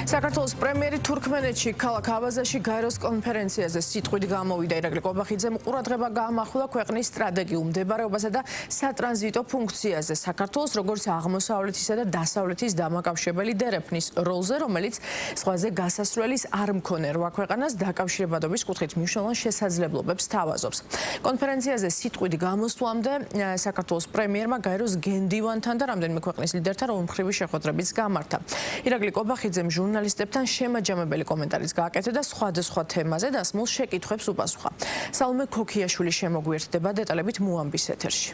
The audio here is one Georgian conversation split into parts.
საქართველოს პრემიერი თურქმენეთში ქალაქ ავაზაში გაეროს კონფერენციაზე სიტყვით გამოვიდა. ირაკლი ყობახიძემ ყურადღება გაამახვილა ქვეყნის სტრატეგიულ მდებარეობასა და სატრანზიტო ფუნქციაზე. საქართველოს როგორც აღმოსავლეთისა და დასავლეთის დამაკავშირებელი დერეფნის როლზე, რომელიც სხვაზე გასასვლელის არ მქონე 8 ქვეყანას დაკავშირებადობის კუთხით მნიშვნელოვან შესაძლებლობებს თავაზობს. კონფერენციაზე სიტყვით გამოსვლამდე საქართველოს პრემიერმა გაეროს გენდივანთან და რამდენიმე ქვეყნის ლიდერთან ორმხრივი შეხვედრებიც გამართა. ირაკლი ყობახიძემ ჟურნალისტებთან შემაჯამებელი კომენტარიც გააკეთა და სხვადასხვა თემაზე დასმულ შეკითხვებს უპასუხა. სალომე ქოქიაშვილი შემოგვიერთდება დეტალებით მუამბის ეთერში.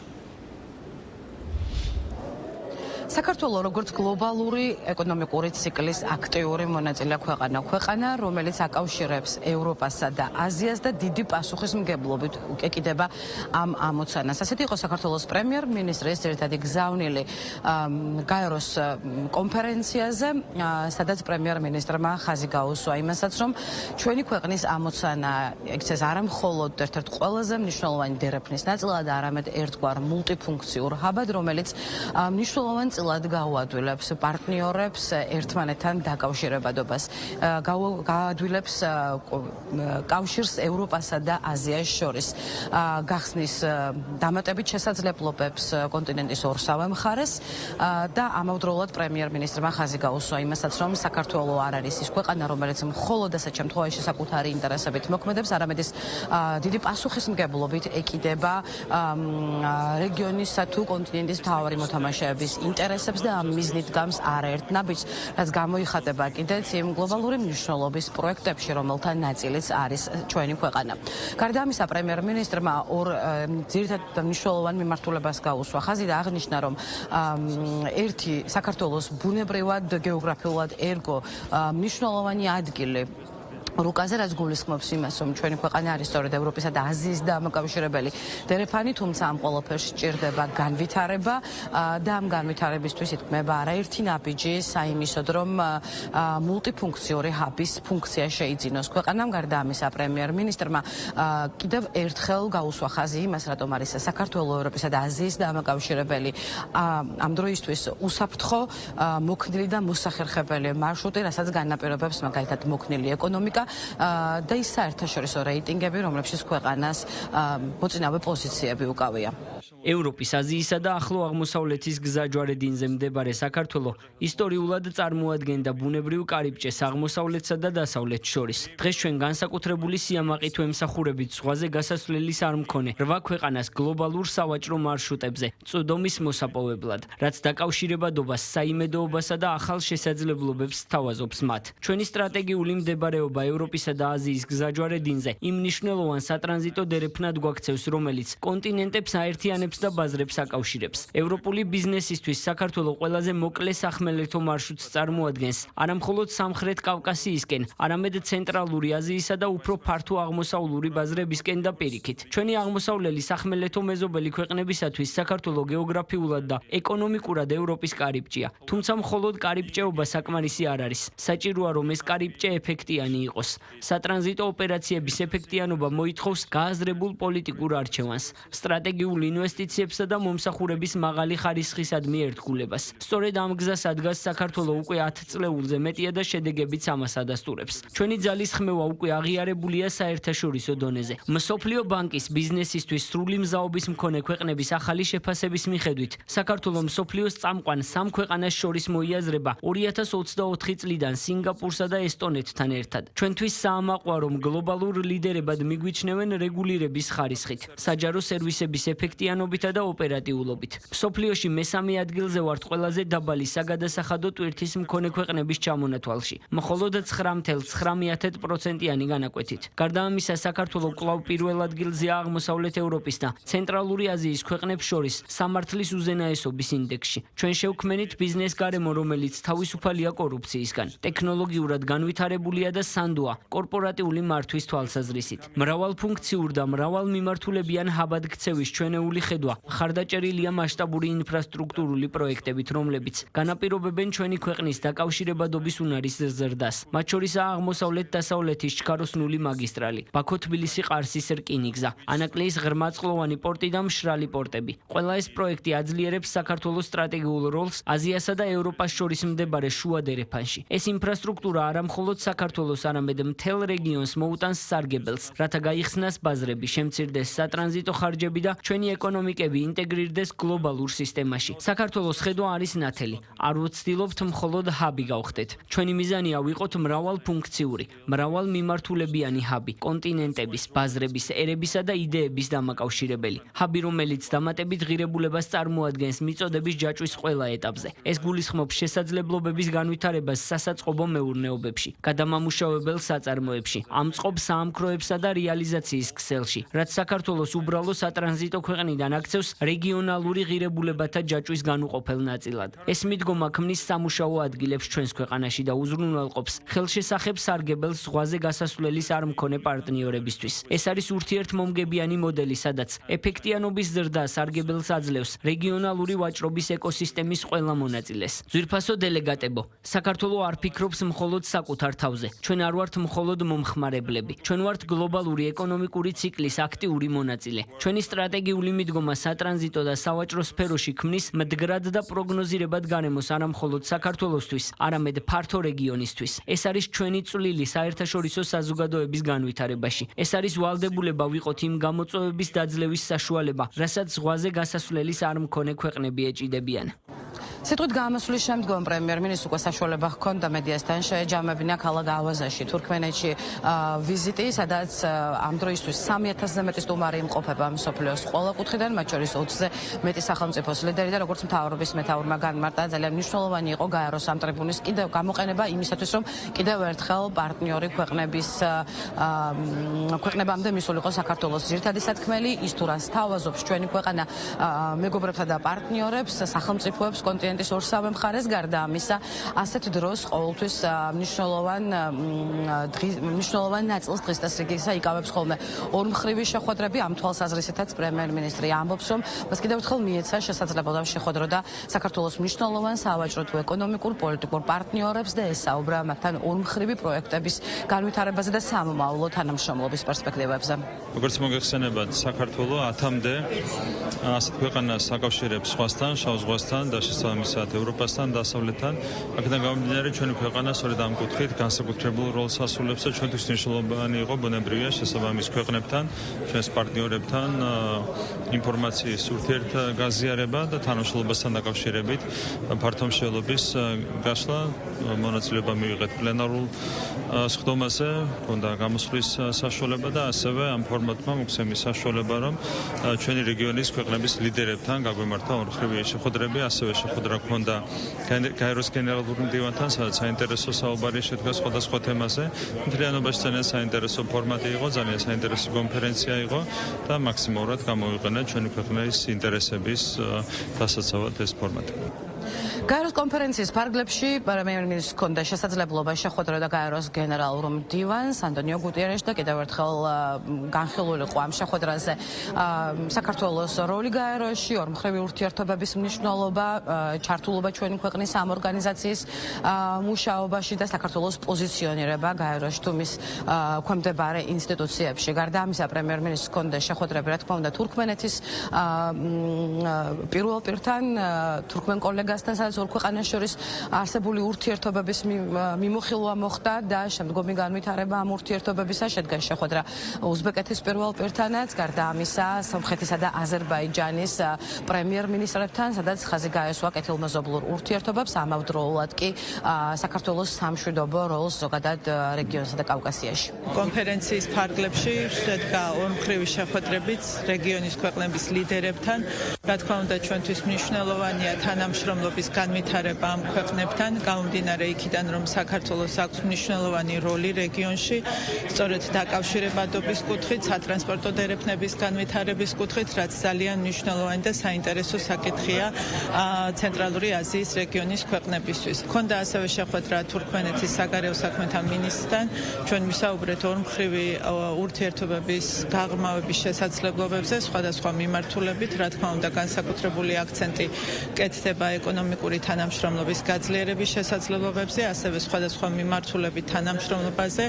საქართველო როგორც გლობალური ეკონომიკური ციკლის აქტიური მონაწილე ქვეყანა, რომელიც აკავშირებს ევროპასა და აზიას და დიდი პასუხისმგებლობით უკეკიდება ამ ამოცანას. ასეთი იყო საქართველოს პრემიერ-მინისტრის ერთადი გზავნილი გაეროს კონფერენციაზე, სადაც პრემიერ-მინისტრმა ხაზი გაუსვა იმასაც, რომ ჩვენი ქვეყნის ამოცანა ექცეს არა მხოლოდ ერთ-ერთ ყველაზე მნიშვნელოვანი დერეფნის ნაწილად, არამედ ერთგვარ მულტიფუნქციურ ჰაბად, რომელიც მნიშვნელოვან წილად გაუადვილებს პარტნიორებს ერთმანეთთან დაკავშირებადობას, გაადვილებს კავშირს ევროპასა და აზიას შორის, გახსნის დამატებით შესაძლებლობებს კონტინენტის ორსავე მხარეს და ამავდროულად პრემიერ-მინისტრმა ხაზი გაუსვა იმასაც, რომ საქართველო არ არის ის ქვეყანა, რომელიც მხოლოდ ასეთ შემთხვევაში საკუთარი ინტერესებით მოქმედებს, არამედ ის დიდი პასუხისმგებლობით ეკიდება რეგიონისა თუ კონტინენტის მთავარი მოთამაშეების ინტერესებს და ამ მიზნით გავს არაერთ ნაბიჯს, რაც გამოიხატება კიდეც იმ გლობალური მნიშვნელობის პროექტებში, რომელთა ნაწილიც არის ჩვენი ქვეყანა. გარდა ამისა, პრემიერ-მინისტრმა ორ ძირითად მნიშვნელოვან მიმართულებას გაუსვა ხაზი და აღნიშნა, რომ ერთი საქართველოს ბუნებრივად, გეოგრაფიულად ერგო მნიშვნელოვანი ადგილი რუკაზე, რაც გულისხმობს იმას, რომ ჩვენი ქვეყანა არის სწორედ ევროპისა და აზიის დამაკავშირებელი დერეფანი, თუმცა ამ ყველაფერს სჭირდება განვითარება და ამ განვითარებისთვის ითქმება არაერთი ნაბიჯი საიმისოდ, რომ მულტიფუნქციური ჰაბის ფუნქცია შეიძინოს ქვეყანამ. გარდა ამისა, პრემიერ-მინისტრმა კიდევ ერთხელ გაუსვა ხაზი იმას, რატომ არის საქართველო ევროპისა და აზიის დამაკავშირებელი ამ დროისთვის უსაფრთხო, მოქნილი და მოსახერხებელი მარშრუტი, რასაც განაპირობებს მაგალითად მოქნილი ეკონომიკა და ის საერთაშორისო რეიტინგები, რომლებშიც ქვეყანას მოწინავე პოზიციები უკავია. ევროპის, აზიისა და ახლო აღმოსავლეთის გზაჯვარედინზე მდებარე საქართველო ისტორიულად წარმოადგენდა ბუნებრივ კარიბჭეს აღმოსავლეთსა და დასავლეთს შორის. დღეს ჩვენ განსაკუთრებული სიამაყით ვემსახურებით ზღვაზე გასასვლელის არ მქონე 8 ქვეყანას გლობალურ სავაჭრო მარშრუტებზე წვდომის მოსაპოვებლად, რაც დაკავშირებადობას, საიმედოობასა და ახალ შესაძლებლობებს თავაზობს მათ. ჩვენი სტრატეგიული მდებარეობა ევროპისა და აზიის გზაჯვარედინზე იმ მნიშვნელოვან სატრანზიტო დერეფნად გვაქცევს, რომელიც კონტინენტებს აერთიანებს და ბაზრებს აკავშირებს. ევროპული ბიზნესისთვის საქართველო ყველაზე მოკლე სახმელეთო მარშრუტს წარმოადგენს, არა მხოლოდ სამხრეთ კავკასიისკენ, არამედ ცენტრალური აზიისა და უფრო ფართო აღმოსავლური ბაზრებისკენ და პირიქით. ჩვენი აღმოსავლელი სახმელეთო მეზობელი ქვეყნებისათვის საქართველო გეოგრაფიულად და ეკონომიკურად ევროპის კარიბჭეა, თუმცა მხოლოდ კარიბჭეობა საკმარისი არ არის. საჭიროა, რომ ეს კარიბჭე ეფექტიანი იყოს. სატრანზიტო ოპერაციების ეფექტიანობა მოითხოვს გააზრებულ პოლიტიკურ არჩევანს, სტრატეგიულ ინვესტიციებსა და მომსახურების მაღალი ხარისხისადმი ერთგულებას. სწორედ ამ გზას ადგას საქართველო უკვე 10 წლეულზე მეტია და შედეგებიც ამას ადასტურებს. ჩვენი ძალის ხმევა უკვე აღიარებულია საერთაშორისო დონეზე. მსოფლიო ბანკის ბიზნესისთვის სრული მზაობის მქონე ქვეყნების ახალი შეფასების მიხედვით, საქართველო მსოფლიოს წამყვან 3 ქვეყანას შორის მოიაზრება 2024 წლიდან სინგაპურსა და ესტონეთთან ერთად. ჩვენთვის საამაყოა, რომ გლობალურ ლიდერებად მიგვიჩნევენ რეგულირების ხარისხით, საჯარო სერვისების ეფექტიანობითა და ოპერატიულობით. მსოფლიოში მესამე ადგილზე ვართ ყველაზე დაბალი საგადასახადო ტვირთის მქონე ქვეყნების ჩამონათვალში, მხოლოდ 9.9%-იანი განაკვეთით. გარდა ამისა, საქართველო კვლავ პირველ ადგილზეა აღმოსავლეთ ევროპის და ცენტრალური აზიის ქვეყნებს შორის სამართლის უზენაესობის ინდექსში. ჩვენ შევქმნით ბიზნეს გარემო, რომელიც თავისუფალია კორუფციისგან, ტექნოლოგიურად განვითარებულია და სანდოა კორპორატიული მართვის თვალსაზრისით. მრავალფუნქციურ და მრავალმიმართულებიან ჰაბად ქცევის ჩვენეული ხედვა ხედვა ხარდაჭერილია მასშტაბური ინფრასტრუქტურული პროექტებით, რომლებიც განაპირობებენ ჩვენი ქვეყნის დაკავშირებადობის უნარის ზრდას. მათ შორისაა აღმოსავლეთ-დასავლეთის ჩქაროსნული მაგისტრალი, ბაქო-თბილისი-ყარსის რკინიგზა, ანაკლიის ღრმაწყლოვანი პორტი და მშრალი პორტები. ყველა ეს პროექტი აძლიერებს საქართველოს სტრატეგიულ როლს აზიასა და ევროპას შორის მდებარე შუა დერეფანში. ეს ინფრასტრუქტურა არა მხოლოდ საქართველოს, არამედ მთელ რეგიონს მოუტანს სარგებელს, რათა გაიხსნას ბაზრები, შემცირდეს სატრანზიტო ხარჯები და ჩვენი ეკონომიკები ინტეგრირდეს გლობალურ სისტემაში. საქართველოს ხედვა არის ნათელი. არ ვცდილობთ მხოლოდ ჰაბი გავხდეთ. ჩვენი მიზანია ვიყოთ მრავალფუნქციური, მრავალმიმართულებიანი ჰაბი, კონტინენტების, ბაზრების, ერებისა და იდეების დამაკავშირებელი. ჰაბი, რომელიც დამატებით ღირებულებას წარმოადგენს მიწოდების ჯაჭვის ყველა ეტაპზე. ეს გულისხმობს შესაძლებლობების განვითარებას სასაწყობო მეურნეობებში, გადამამუშავებელ საწარმოებში, ამწყობ საამქროებსა და რეალიზაციის ქსელში, რაც საქართველოს უბრალო სატრანზიტო ქვეყნიდან აქცევს რეგიონალური ღირებულებათა ჯაჭვის განუყოფელ ნაწილად. ეს მიდგომა ქმნის სამუშაო ადგილებს ჩვენს ქვეყანაში და უზრუნველყოფს ხელშესახებ სარგებელს ზღვაზე გასასვლელის არ მქონე პარტნიორებისთვის. ეს არის ურთიერთმომგებიანი მოდელი, სადაც ეფექტიანობის ზრდა სარგებელს აძლევს რეგიონალური ვაჭრობის ეკოსისტემის ყველა მონაწილეს. ძვირფასო დელეგატებო, საქართველო არ ფიქრობს მხოლოდ საკუთარ თავზე. ჩვენ არ ვართ მხოლოდ მომხმარებლები. ჩვენ ვართ გლობალური ეკონომიკური ციკლის აქტიური მონაწილე. ჩვენი სტრატეგიული მიდგომა სატრანზიტო და სავაჭრო სფეროში ქმნის მდგრად და პროგნოზირებად გარემოს არა მხოლოდ საქართველოსთვის, არამედ ფართო რეგიონისთვის. ეს არის ჩვენი წვლილი საერთაშორისო საზოგადოების განვითარებაში. ეს არის ვალდებულება ვიყოთ იმ გამოწვევების დაძლევის საშუალება, რასაც ზღვაზე გასასვლელის არ მქონე ქვეყნები ეჭიდებიან. სიტყვით გამოსვლის შემდგომ პრემიერ-მინისტრს უკვე საშუალება ჰქონდა მედიასთან შეეჯამებინა ქალაქ ავაზაში, თურქმენეთში ვიზიტი, სადაც ამ დროისთვის 3000-ზე მეტი სტუმარი იმყოფება მსოფლიოს ყველა კუთხიდან, მათ შორის 20-ზე მეტი სახელმწიფოს ლიდერი და როგორც მთავრობის მეთაურმა განმარტა, ძალიან მნიშვნელოვანი იყო გაეროს ამ ტრიბუნის კიდევ გამოყენება იმისათვის, რომ კიდევ ერთხელ პარტნიორი ქვეყნებამდე მისულიყო საქართველოს ძირითადი სათქმელი, ის თუ რას თავაზობს ჩვენი ქვეყანა მეგობრებსა და პარტნიორებს, სახელმწიფოებს, კონტინენტის ორსავე მხარეს, გარდა ამისა, ასეთ დროს ყოველთვის მნიშვნელოვან ნაწილს დღის წესრიგისა იკავებს ხოლმე ორმხრივი შეხვედრები. ამ თვალსაზრისითაც პრემიერ-მინისტრი ამბობს, რომ მას კიდევ ერთხელ მიეცა შესაძლებლობა შეხვედროდა საქართველოს მნიშვნელოვან სავაჭრო თუ ეკონომიკურ პოლიტიკურ პარტნიორებს და ესაუბრა მათთან ორმხრივი პროექტების განვითარებაზე და სამომავლო თანამშრომლობის პერსპექტივებზე. როგორც მოგეხსენებათ, საქართველო 10-მდე ასეთ ქვეყანას აკავშირებს ზღვასთან, შავ ზღვასთან და შესაბამისად ევროპასთან, დასავლეთთან. აქედან გამომდინარე, ჩვენი ქვეყანა სწორედ ამ კუთხით განსაკუთრებულ როლს ასრულებს და ჩვენთვის მნიშვნელოვანი იყო ბუნებრივია შესაბამის ქვეყნებთან, ჩვენს პარტნიორებთან ინფორმაციის ურთიერთგაზიარება და თანამშრომლობასთან დაკავშირებით ფართომშეულობის გაშლა, მონაწილეობა მივიღეთ პლენარულ სხდომაზე, ჰქონდა გამოსვლის საშუალება და ასევე ამ ფორმატმა მოგცემის საშუალება, რომ ჩვენი რეგიონის ქვეყნების ლიდერებთან გაგვემართა ორმხრივი შეხვედრები, ასევე შეხვედრა ჰქონდა გაეროს გენერალურ მდივანთან, სადაც საინტერესო საუბარი შედგა სხვადასხვა თემაზე. მთლიანობაში ძალიან საინტერესო ფორმატი იყო, ძალიან საინტერესო კონფერენცია იყო და მაქსიმალურად გამოვიყენა ჩვენი ქვეყნის ინტერესების დასაცავად ეს ფორმატი. გაეროს კონფერენციის ფარგლებში პრემიერ-მინისტრს ჰქონდა შესაძლებლობა შეხვედროდა გაეროს გენერალურ მდივანს ანტონიო გუტიერეშს და კიდევ ერთხელ განხილულიყო ამ შეხვედრაზე საქართველოს როლი გაეროში, ორმხრივი ურთიერთობების მნიშვნელობა, ჩართულობა ჩვენი ქვეყნის ამ ორგანიზაციის მუშაობაში და საქართველოს პოზიციონირება გაეროში თუ მის ქვემდებარე ინსტიტუციებში. გარდა ამისა, პრემიერ-მინისტრს ჰქონდა შეხვედრები, რა თქმა უნდა, თურქმენეთის პირველ პირთან, თურქმენ კოლეგასთან, სადაც ორ ქვეყანას შორის არსებული ურთიერთობების მიმოხილვა მოხდა და შემდგომი განვითარება ამ ურთიერთობებისა შედგა შეხვედრა უზბეკეთის პირველ პირთანაც, გარდა ამისა, სომხეთისა და აზერბაიჯანის პრემიერ-მინისტრებთან, სადაც ხაზი გაესვა კეთილმეზობლურ ურთიერთობებს, ამავდროულად კი საქართველოს სამშვიდობო როლს ზოგადად რეგიონსა და კავკასიაში. კონფერენციის ფარგლებში შედგა ორმხრივი შეხვედრებიც რეგიონის ქვეყნების ლიდერებთან. რა თქმა უნდა, ჩვენთვის მნიშვნელოვანია თანამშრომლობა თანამშრომლობის განვითარება ამ ქვეყნებთან, გამომდინარე იქიდან, რომ საქართველოს აქვს მნიშვნელოვანი როლი რეგიონში, სწორედ დაკავშირებადობის კუთხით, სატრანსპორტო დერეფნების განვითარების კუთხით, რაც ძალიან მნიშვნელოვანი და საინტერესო საკითხია ცენტრალური აზიის რეგიონის ქვეყნებისთვის. Ქონდა ასევე შეხვედრა თურქმენეთის საგარეო საქმეთა მინისტრთან, ჩვენ ვისაუბრეთ ორმხრივი ურთიერთობების გაღრმავების შესაძლებლობებზე, სხვადასხვა მიმართულებით, რა თქმა უნდა, განსაკუთრებული აქცენტი კეთდება ეკონომიკური თანამშრომლობის გაძლიერების შესაძლებლობებზე, ასევე სხვადასხვა მიმართულებით თანამშრომლობაზე.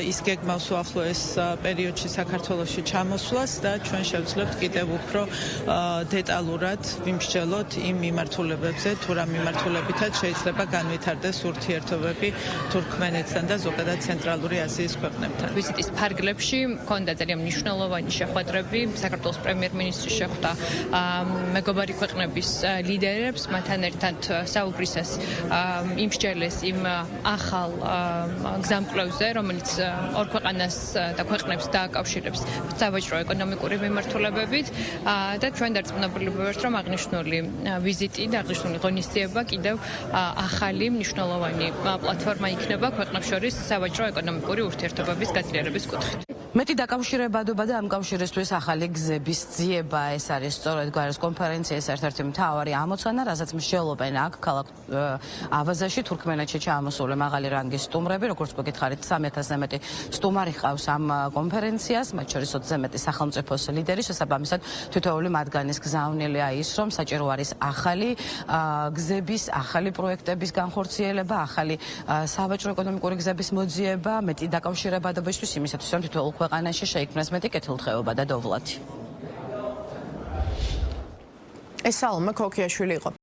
ის გეგმავს უახლოეს პერიოდში საქართველოში ჩამოსვლას და ჩვენ შევძლებთ კიდევ უფრო დეტალურად ვიმსჯელოთ იმ მიმართულებებზე, თუ რა მიმართულებითაც შეიძლება განვითარდეს ურთიერთობები თურქმენეთთან და ზოგადად ცენტრალური აზიის ქვეყნებთან. ვიზიტის ფარგლებში მქონდა ძალიან მნიშვნელოვანი შეხვედრები. საქართველოს პრემიერ-მინისტრი შეხვდა მეგობარი ქვეყნების ლიდერებს, მათთან ერთად საუბრისას იმსჯელეს იმ ახალ გზამკვლევზე, რომელიც ორ ქვეყანას და ქვეყნებს დააკავშირებს სავაჭრო ეკონომიკური მიმართულებებით და ჩვენ დარწმუნებული ვართ, რომ აღნიშნული ვიზიტი და აღნიშნული ღონისძიება კიდევ ახალი მნიშვნელოვანი პლატფორმა იქნება ქვეყნებს შორის სავაჭრო ეკონომიკური ურთიერთობების გაძლიერების კუთხით. მეტი დაკავშირებადობა და ამ კავშირისთვის ახალი გზების ძიება ეს არის სწორედ გაეროს კონფერენციის ერთ-ერთი მთავარი ამოცანა, რასაც მსჯელობენ აქ ქალაქ ავაზაში თურქმენეთში ჩამოსული მაღალი რანგის სტუმრები, როგორც მოგითხარით 3000-ზე მეტი სტუმარი ჰყავს ამ კონფერენციას, მათ შორის 20-ზე მეტი სახელმწიფოს ლიდერი, შესაბამისად თითოეული მათგანის გზავნილია ის, რომ საჭირო არის ახალი გზების, ახალი პროექტების განხორციელება, ახალი სავაჭრო ეკონომიკური გზების მოძიება, მეტი დაკავშირებადობისთვის იმისათვის, რომ თითოეულ ქვეყანაში შეიქმნას მეტი კეთილდღეობა და დოვლათი. ეს სალომე ქოქიაშვილი იყო.